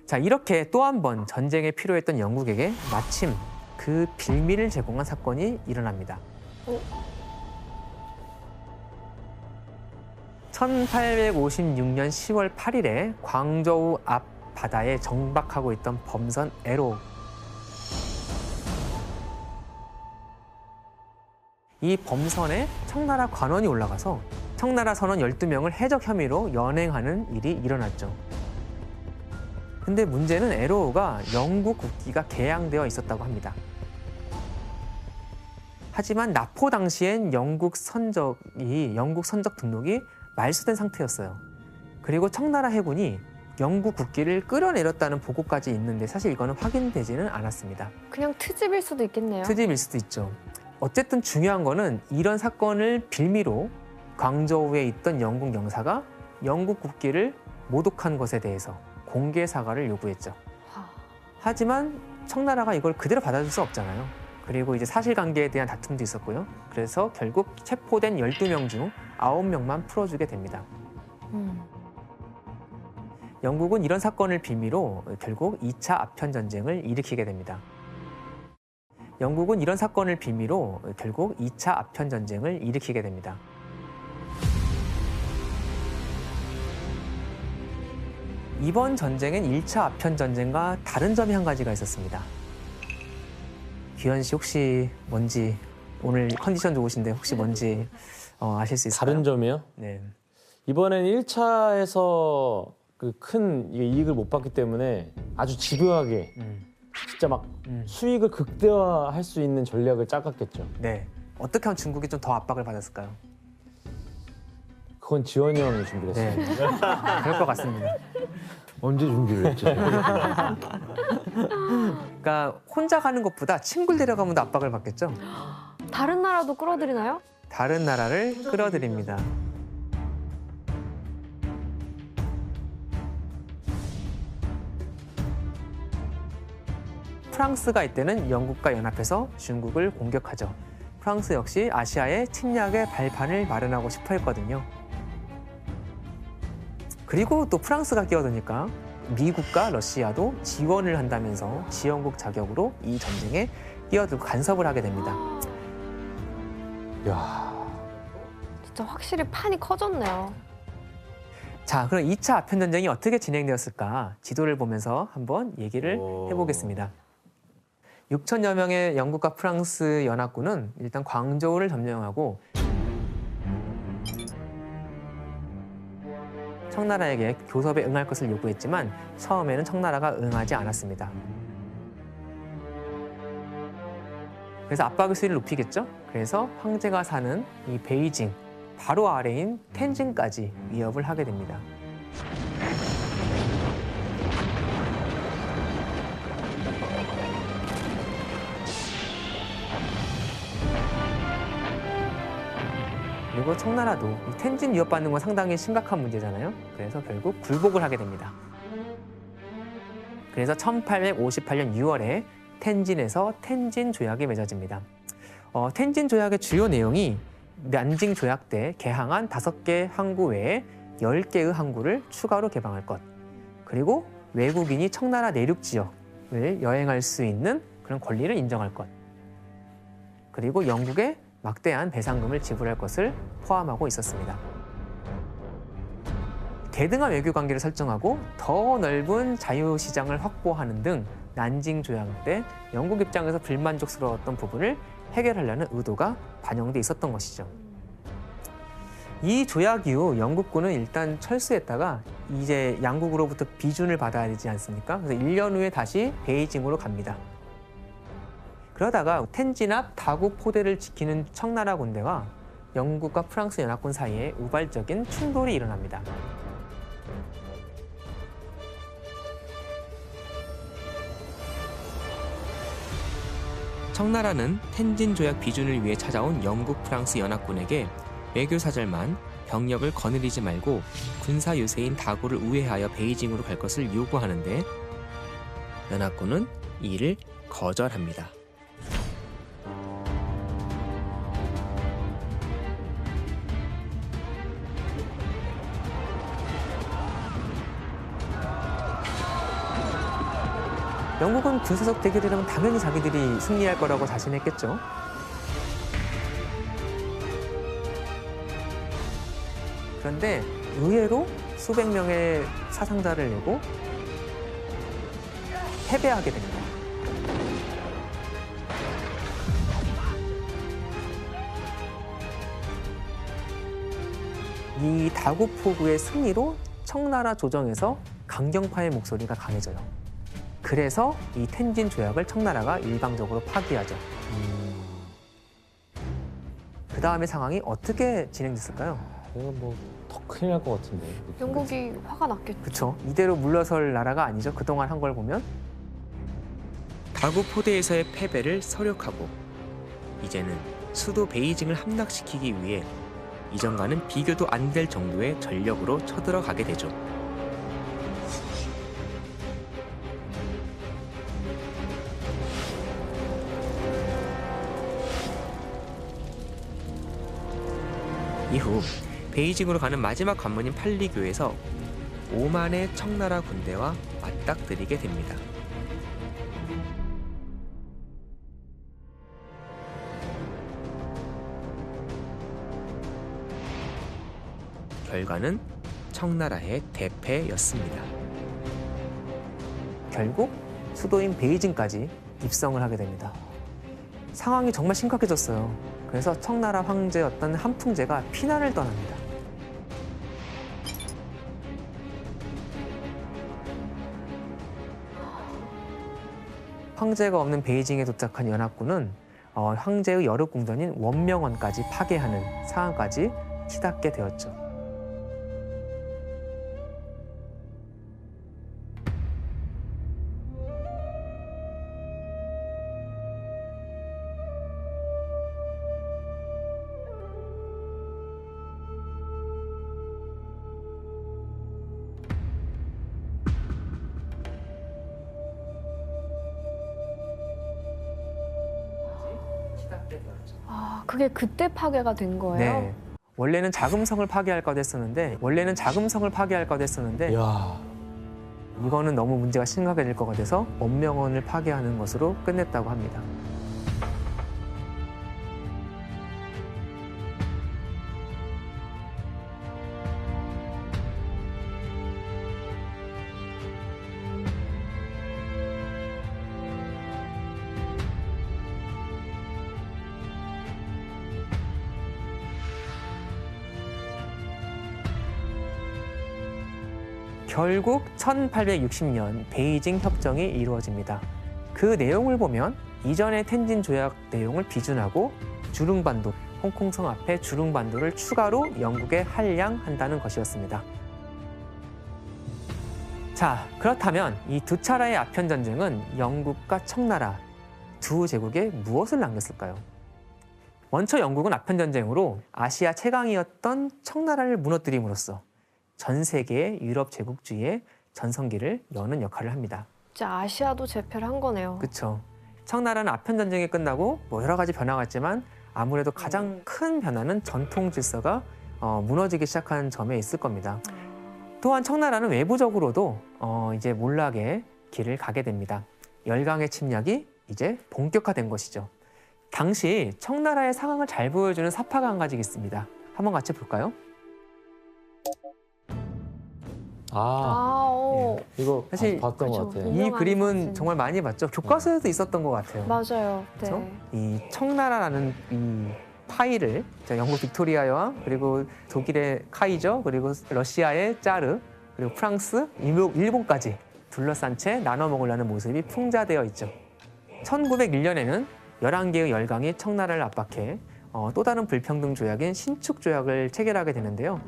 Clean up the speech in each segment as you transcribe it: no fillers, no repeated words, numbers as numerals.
자, 이렇게 또 한 번 전쟁에 필요했던 영국에게 마침 그 빌미를 제공한 사건이 일어납니다. 1856년 10월 8일에 광저우 앞 바다에 정박하고 있던 범선 에로우. 이 범선에 청나라 관원이 올라가서 청나라 선원 12명을 해적 혐의로 연행하는 일이 일어났죠. 근데 문제는 에로우가 영국 국기가 개양되어 있었다고 합니다. 하지만 납포 당시엔 영국 선적 등록이 말소된 상태였어요. 그리고 청나라 해군이 영국 국기를 끌어내렸다는 보고까지 있는데 사실 이거는 확인되지는 않았습니다. 그냥 트집일 수도 있겠네요. 트집일 수도 있죠. 어쨌든 중요한 거는 이런 사건을 빌미로 광저우에 있던 영국 영사가 영국 국기를 모독한 것에 대해서 공개 사과를 요구했죠. 하지만 청나라가 이걸 그대로 받아줄 수 없잖아요. 그리고 이제 사실관계에 대한 다툼도 있었고요. 그래서 결국 체포된 12명 중 9명만 풀어주게 됩니다. 영국은 이런 사건을 빌미로 결국 2차 아편 전쟁을 일으키게 됩니다. 영국은 이런 사건을 빌미로 결국 2차 아편 전쟁을 일으키게 됩니다. 이번 전쟁엔 1차 아편 전쟁과 다른 점이 한 가지가 있었습니다. 규현 씨 혹시 뭔지, 오늘 컨디션 좋으신데 혹시 뭔지 아실 수 있을까요? 다른 점이요? 네. 이번엔 1차에서 그 큰 이익을 못 봤기 때문에 아주 집요하게 진짜 막 수익을 극대화할 수 있는 전략을 짜갔겠죠. 네. 어떻게 하면 중국이 좀 더 압박을 받았을까요? 그건 지원이 형이 준비를 네. 했어요. 그럴 것 같습니다. 언제 준비를 했죠? 그러니까 혼자 가는 것보다 친구를 데려가면 더 압박을 받겠죠? 다른 나라도 끌어들이나요? 다른 나라를 끌어들입니다. 프랑스가 이때는 영국과 연합해서 중국을 공격하죠. 프랑스 역시 아시아의 침략의 발판을 마련하고 싶어 했거든요. 그리고 또 프랑스가 끼어드니까 미국과 러시아도 지원을 한다면서 지원국 자격으로 이 전쟁에 끼어들고 간섭을 하게 됩니다. 야, 진짜 확실히 판이 커졌네요. 자, 그럼 2차 아편 전쟁이 어떻게 진행되었을까? 지도를 보면서 한번 얘기를 해보겠습니다. 6천여 명의 영국과 프랑스 연합군은 일단 광저우를 점령하고 청나라에게 교섭에 응할 것을 요구했지만 처음에는 청나라가 응하지 않았습니다. 그래서 압박의 수위를 높이겠죠? 그래서 황제가 사는 이 베이징, 바로 아래인 텐진까지 위협을 하게 됩니다. 그리고 청나라도 이 텐진 위협받는 건 상당히 심각한 문제잖아요. 그래서 결국 굴복을 하게 됩니다. 그래서 1858년 6월에 텐진에서 텐진 조약이 맺어집니다. 텐진 조약의 주요 내용이 난징 조약 때 개항한 5개 항구 외에 10개의 항구를 추가로 개방할 것, 그리고 외국인이 청나라 내륙 지역을 여행할 수 있는 그런 권리를 인정할 것, 그리고 영국에 막대한 배상금을 지불할 것을 포함하고 있었습니다. 대등한 외교 관계를 설정하고 더 넓은 자유시장을 확보하는 등 난징 조약 때 영국 입장에서 불만족스러웠던 부분을 해결하려는 의도가 반영돼 있었던 것이죠. 이 조약 이후 영국군은 일단 철수했다가 이제 양국으로부터 비준을 받아야 되지 않습니까? 그래서 1년 후에 다시 베이징으로 갑니다. 그러다가 텐진 앞 다국 포대를 지키는 청나라 군대와 영국과 프랑스 연합군 사이에 우발적인 충돌이 일어납니다. 청나라는 텐진 조약 비준을 위해 찾아온 영국 프랑스 연합군에게 외교사절만 병력을 거느리지 말고 군사 유세인 다구를 우회하여 베이징으로 갈 것을 요구하는데 연합군은 이를 거절합니다. 영국은 군사적 대결이라면 당연히 자기들이 승리할 거라고 자신했겠죠. 그런데 의외로 수백 명의 사상자를 내고 패배하게 됩니다. 이 다구포구의 승리로 청나라 조정에서 강경파의 목소리가 강해져요. 그래서 이 텐진 조약을 청나라가 일방적으로 파기하죠. 그 다음의 상황이 어떻게 진행됐을까요? 이거 뭐 더 큰일 날 것 같은데. 영국이 화가 났겠죠. 그렇죠. 이대로 물러설 나라가 아니죠. 그동안 한 걸 보면. 다구포대에서의 패배를 서력하고 이제는 수도 베이징을 함락시키기 위해 이전과는 비교도 안 될 정도의 전력으로 쳐들어가게 되죠. 이후 베이징으로 가는 마지막 관문인 팔리교에서 5만의 청나라 군대와 맞닥뜨리게 됩니다. 결과는 청나라의 대패였습니다. 결국 수도인 베이징까지 입성을 하게 됩니다. 상황이 정말 심각해졌어요. 그래서 청나라 황제였던 한풍제가 피난을 떠납니다. 황제가 없는 베이징에 도착한 연합군은 황제의 여러 궁전인 원명원까지 파괴하는 상황까지 치닫게 되었죠. 아, 그게 그때 파괴가 된 거예요? 네. 원래는 자금성을 파괴할 것 했었는데 이야. 이거는 너무 문제가 심각해질 것 같아서 원명원을 파괴하는 것으로 끝냈다고 합니다. 결국 1860년 베이징 협정이 이루어집니다. 그 내용을 보면 이전의 텐진 조약 내용을 비준하고 주룽반도, 홍콩성 앞에 주룽반도를 추가로 영국에 할양한다는 것이었습니다. 자, 그렇다면 이 두 차례의 아편 전쟁은 영국과 청나라 두 제국에 무엇을 남겼을까요? 먼저 영국은 아편 전쟁으로 아시아 최강이었던 청나라를 무너뜨림으로써 전 세계의 유럽 제국주의의 전성기를 여는 역할을 합니다. 진짜 아시아도 제패를 한 거네요. 그렇죠. 청나라는 아편 전쟁이 끝나고 뭐 여러 가지 변화가 있지만 아무래도 가장 큰 변화는 전통 질서가 무너지기 시작한 점에 있을 겁니다. 또한 청나라는 외부적으로도 이제 몰락의 길을 가게 됩니다. 열강의 침략이 이제 본격화된 것이죠. 당시 청나라의 상황을 잘 보여주는 사파가 한 가지 있습니다. 한번 같이 볼까요? 이거 사실 봤던 그쵸. 것 같아요. 이 유명한 그림은 사진. 정말 많이 봤죠. 교과서에도 있었던 것 같아요. 맞아요. 그렇죠? 네. 이 청나라라는 이 파이를 영국 빅토리아 여왕, 그리고 독일의 카이저, 그리고 러시아의 짜르, 그리고 프랑스, 일본까지 둘러싼 채 나눠 먹으려는 모습이 풍자되어 있죠. 1901년에는 11개의 열강이 청나라를 압박해 또 다른 불평등 조약인 신축 조약을 체결하게 되는데요.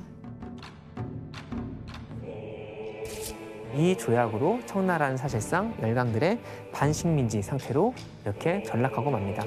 이 조약으로 청나라는 사실상 열강들의 반식민지 상태로 이렇게 전락하고 맙니다.